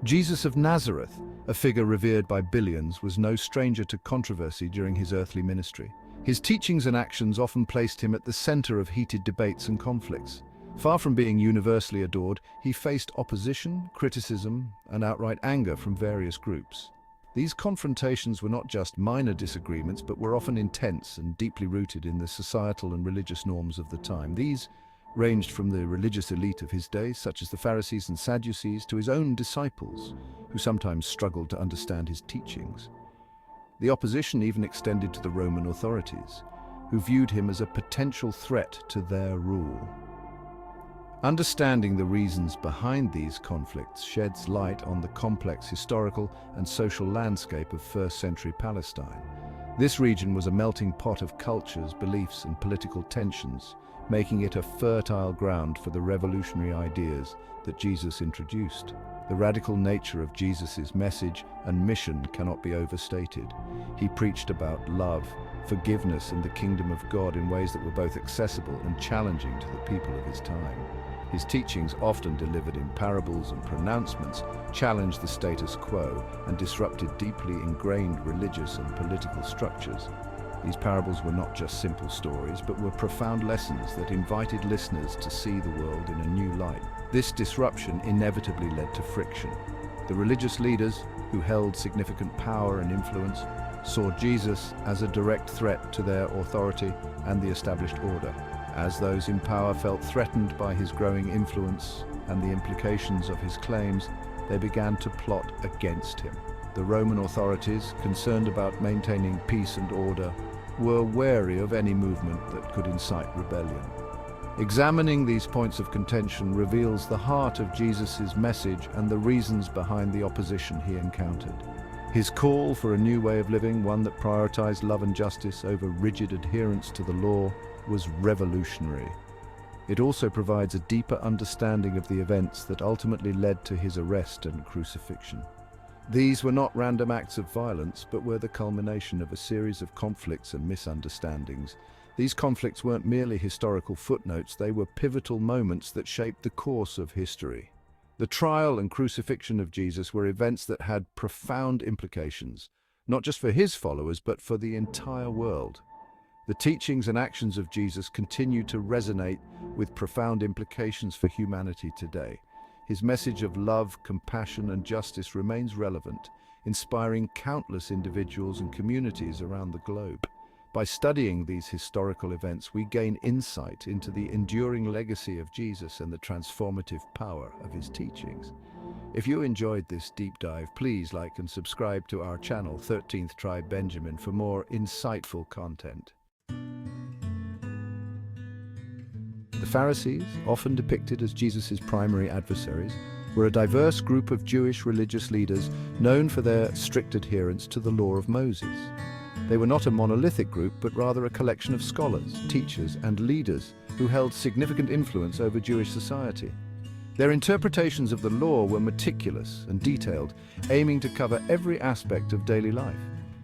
Jesus of Nazareth, a figure revered by billions, was no stranger to controversy during his earthly ministry. His teachings and actions often placed him at the center of heated debates and conflicts. Far from being universally adored, he faced opposition, criticism, and outright anger from various groups. These confrontations were not just minor disagreements, but were often intense and deeply rooted in the societal and religious norms of the time. These ranged from the religious elite of his day, such as the Pharisees and Sadducees, to his own disciples, who sometimes struggled to understand his teachings. The opposition even extended to the Roman authorities, who viewed him as a potential threat to their rule. Understanding the reasons behind these conflicts sheds light on the complex historical and social landscape of first-century Palestine. This region was a melting pot of cultures, beliefs, and political tensions, making it a fertile ground for the revolutionary ideas that Jesus introduced. The radical nature of Jesus' message and mission cannot be overstated. He preached about love, forgiveness, and the kingdom of God in ways that were both accessible and challenging to the people of his time. His teachings, often delivered in parables and pronouncements, challenged the status quo and disrupted deeply ingrained religious and political structures. These parables were not just simple stories, but were profound lessons that invited listeners to see the world in a new light. This disruption inevitably led to friction. The religious leaders, who held significant power and influence, saw Jesus as a direct threat to their authority and the established order. As those in power felt threatened by his growing influence and the implications of his claims, they began to plot against him. The Roman authorities, concerned about maintaining peace and order, were wary of any movement that could incite rebellion. Examining these points of contention reveals the heart of Jesus' message and the reasons behind the opposition he encountered. His call for a new way of living, one that prioritized love and justice over rigid adherence to the law, was revolutionary. It also provides a deeper understanding of the events that ultimately led to his arrest and crucifixion. These were not random acts of violence, but were the culmination of a series of conflicts and misunderstandings. These conflicts weren't merely historical footnotes, they were pivotal moments that shaped the course of history. The trial and crucifixion of Jesus were events that had profound implications, not just for his followers, but for the entire world. The teachings and actions of Jesus continue to resonate with profound implications for humanity today. His message of love, compassion, and justice remains relevant, inspiring countless individuals and communities around the globe. By studying these historical events, we gain insight into the enduring legacy of Jesus and the transformative power of his teachings. If you enjoyed this deep dive, please like and subscribe to our channel, 13th Tribe Benjamin, for more insightful content. The Pharisees, often depicted as Jesus' primary adversaries, were a diverse group of Jewish religious leaders known for their strict adherence to the law of Moses. They were not a monolithic group, but rather a collection of scholars, teachers, and leaders who held significant influence over Jewish society. Their interpretations of the law were meticulous and detailed, aiming to cover every aspect of daily life.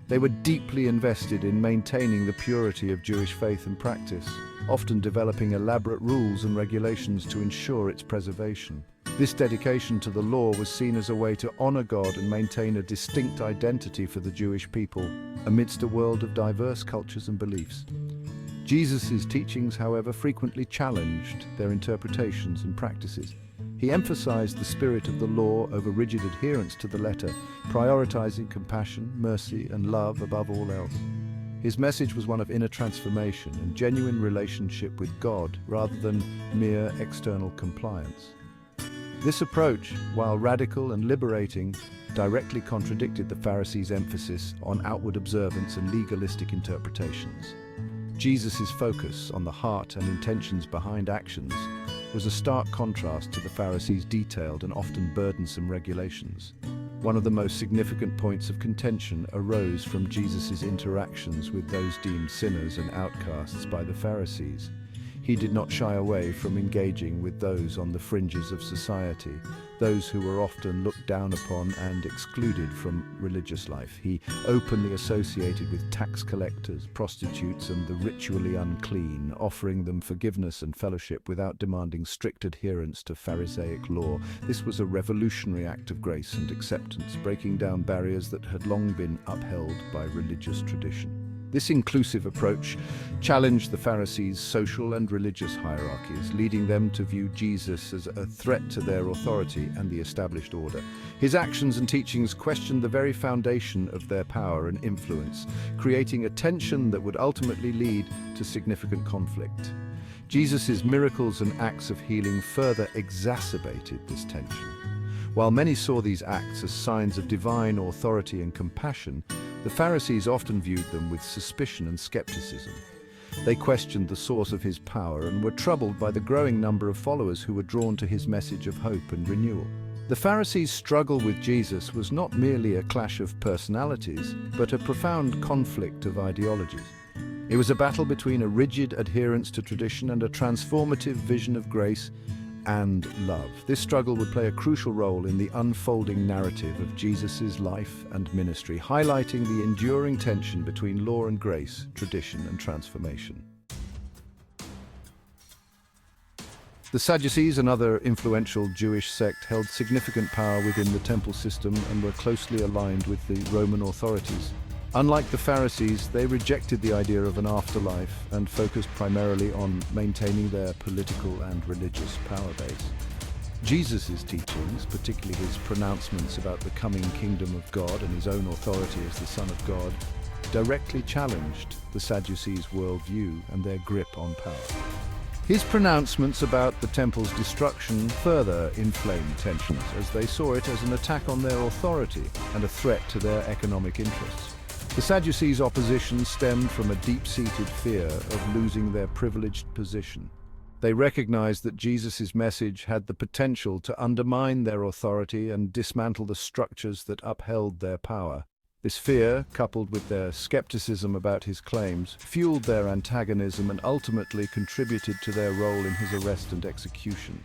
They were deeply invested in maintaining the purity of Jewish faith and practice, often developing elaborate rules and regulations to ensure its preservation. This dedication to the law was seen as a way to honor God and maintain a distinct identity for the Jewish people amidst a world of diverse cultures and beliefs. Jesus' teachings, however, frequently challenged their interpretations and practices. He emphasized the spirit of the law over rigid adherence to the letter, prioritizing compassion, mercy, and love above all else. His message was one of inner transformation and genuine relationship with God rather than mere external compliance. This approach, while radical and liberating, directly contradicted the Pharisees' emphasis on outward observance and legalistic interpretations. Jesus' focus on the heart and intentions behind actions was a stark contrast to the Pharisees' detailed and often burdensome regulations. One of the most significant points of contention arose from Jesus' interactions with those deemed sinners and outcasts by the Pharisees. He did not shy away from engaging with those on the fringes of society, those who were often looked down upon and excluded from religious life. He openly associated with tax collectors, prostitutes, and the ritually unclean, offering them forgiveness and fellowship without demanding strict adherence to Pharisaic law. This was a revolutionary act of grace and acceptance, breaking down barriers that had long been upheld by religious tradition. This inclusive approach challenged the Pharisees' social and religious hierarchies, leading them to view Jesus as a threat to their authority and the established order. His actions and teachings questioned the very foundation of their power and influence, creating a tension that would ultimately lead to significant conflict. Jesus' miracles and acts of healing further exacerbated this tension. While many saw these acts as signs of divine authority and compassion, the Pharisees often viewed them with suspicion and skepticism. They questioned the source of his power and were troubled by the growing number of followers who were drawn to his message of hope and renewal. The Pharisees' struggle with Jesus was not merely a clash of personalities, but a profound conflict of ideologies. It was a battle between a rigid adherence to tradition and a transformative vision of grace and love. This struggle would play a crucial role in the unfolding narrative of Jesus' life and ministry, highlighting the enduring tension between law and grace, tradition and transformation. The Sadducees, another influential Jewish sect, held significant power within the temple system and were closely aligned with the Roman authorities. Unlike the Pharisees, they rejected the idea of an afterlife and focused primarily on maintaining their political and religious power base. Jesus' teachings, particularly his pronouncements about the coming kingdom of God and his own authority as the Son of God, directly challenged the Sadducees' worldview and their grip on power. His pronouncements about the temple's destruction further inflamed tensions, as they saw it as an attack on their authority and a threat to their economic interests. The Sadducees' opposition stemmed from a deep-seated fear of losing their privileged position. They recognized that Jesus' message had the potential to undermine their authority and dismantle the structures that upheld their power. This fear, coupled with their skepticism about his claims, fueled their antagonism and ultimately contributed to their role in his arrest and execution.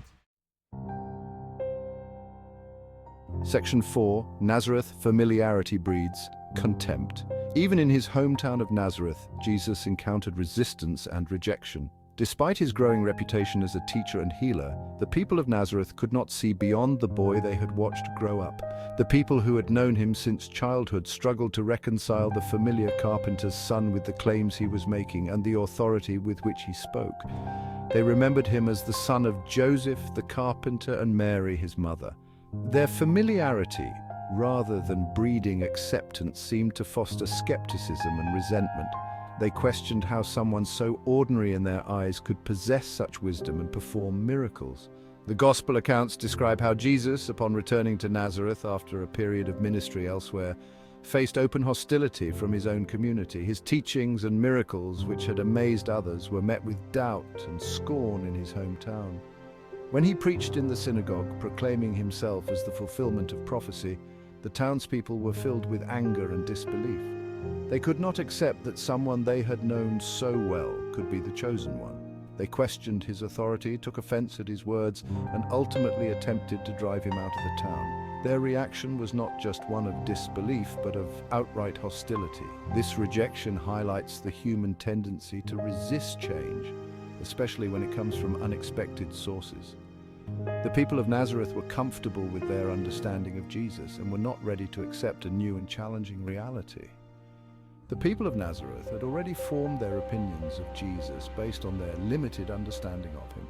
Section 4. Nazareth familiarity breeds contempt. Even in his hometown of Nazareth, Jesus encountered resistance and rejection. Despite his growing reputation as a teacher and healer, the people of Nazareth could not see beyond the boy they had watched grow up. The people who had known him since childhood struggled to reconcile the familiar carpenter's son with the claims he was making and the authority with which he spoke. They remembered him as the son of Joseph, the carpenter, and Mary, his mother. Their familiarity, rather than breeding acceptance, seemed to foster skepticism and resentment. They questioned how someone so ordinary in their eyes could possess such wisdom and perform miracles. The Gospel accounts describe how Jesus, upon returning to Nazareth after a period of ministry elsewhere, faced open hostility from his own community. His teachings and miracles, which had amazed others, were met with doubt and scorn in his hometown. When he preached in the synagogue, proclaiming himself as the fulfillment of prophecy, the townspeople were filled with anger and disbelief. They could not accept that someone they had known so well could be the chosen one. They questioned his authority, took offense at his words, and ultimately attempted to drive him out of the town. Their reaction was not just one of disbelief, but of outright hostility. This rejection highlights the human tendency to resist change, especially when it comes from unexpected sources. The people of Nazareth were comfortable with their understanding of Jesus and were not ready to accept a new and challenging reality. The people of Nazareth had already formed their opinions of Jesus based on their limited understanding of him.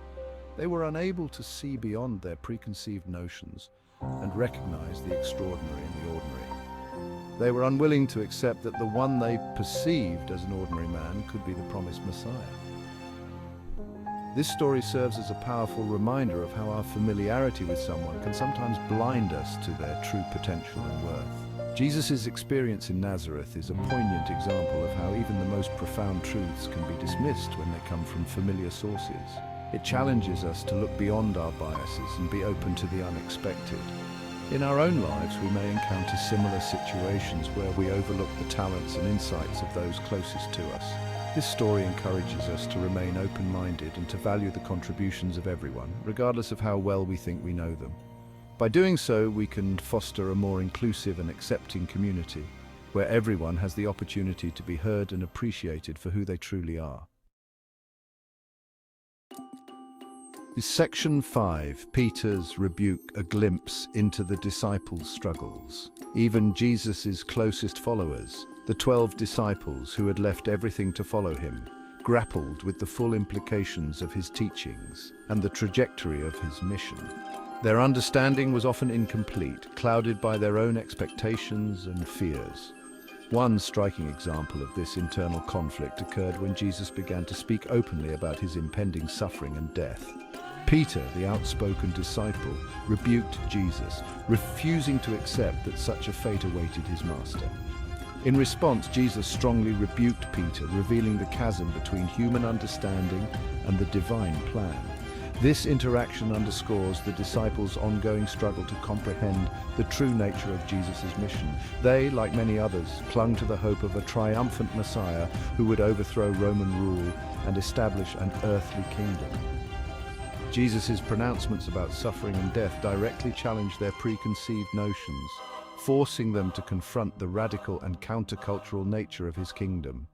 They were unable to see beyond their preconceived notions and recognize the extraordinary in the ordinary. They were unwilling to accept that the one they perceived as an ordinary man could be the promised Messiah. This story serves as a powerful reminder of how our familiarity with someone can sometimes blind us to their true potential and worth. Jesus' experience in Nazareth is a poignant example of how even the most profound truths can be dismissed when they come from familiar sources. It challenges us to look beyond our biases and be open to the unexpected. In our own lives, we may encounter similar situations where we overlook the talents and insights of those closest to us. This story encourages us to remain open-minded and to value the contributions of everyone, regardless of how well we think we know them. By doing so, we can foster a more inclusive and accepting community, where everyone has the opportunity to be heard and appreciated for who they truly are. Section 5, Peter's rebuke, a glimpse into the disciples' struggles. Even Jesus' closest followers, the 12 disciples who had left everything to follow him, grappled with the full implications of his teachings and the trajectory of his mission. Their understanding was often incomplete, clouded by their own expectations and fears. One striking example of this internal conflict occurred when Jesus began to speak openly about his impending suffering and death. Peter, the outspoken disciple, rebuked Jesus, refusing to accept that such a fate awaited his master. In response, Jesus strongly rebuked Peter, revealing the chasm between human understanding and the divine plan. This interaction underscores the disciples' ongoing struggle to comprehend the true nature of Jesus' mission. They, like many others, clung to the hope of a triumphant Messiah who would overthrow Roman rule and establish an earthly kingdom. Jesus' pronouncements about suffering and death directly challenged their preconceived notions, forcing them to confront the radical and countercultural nature of his kingdom.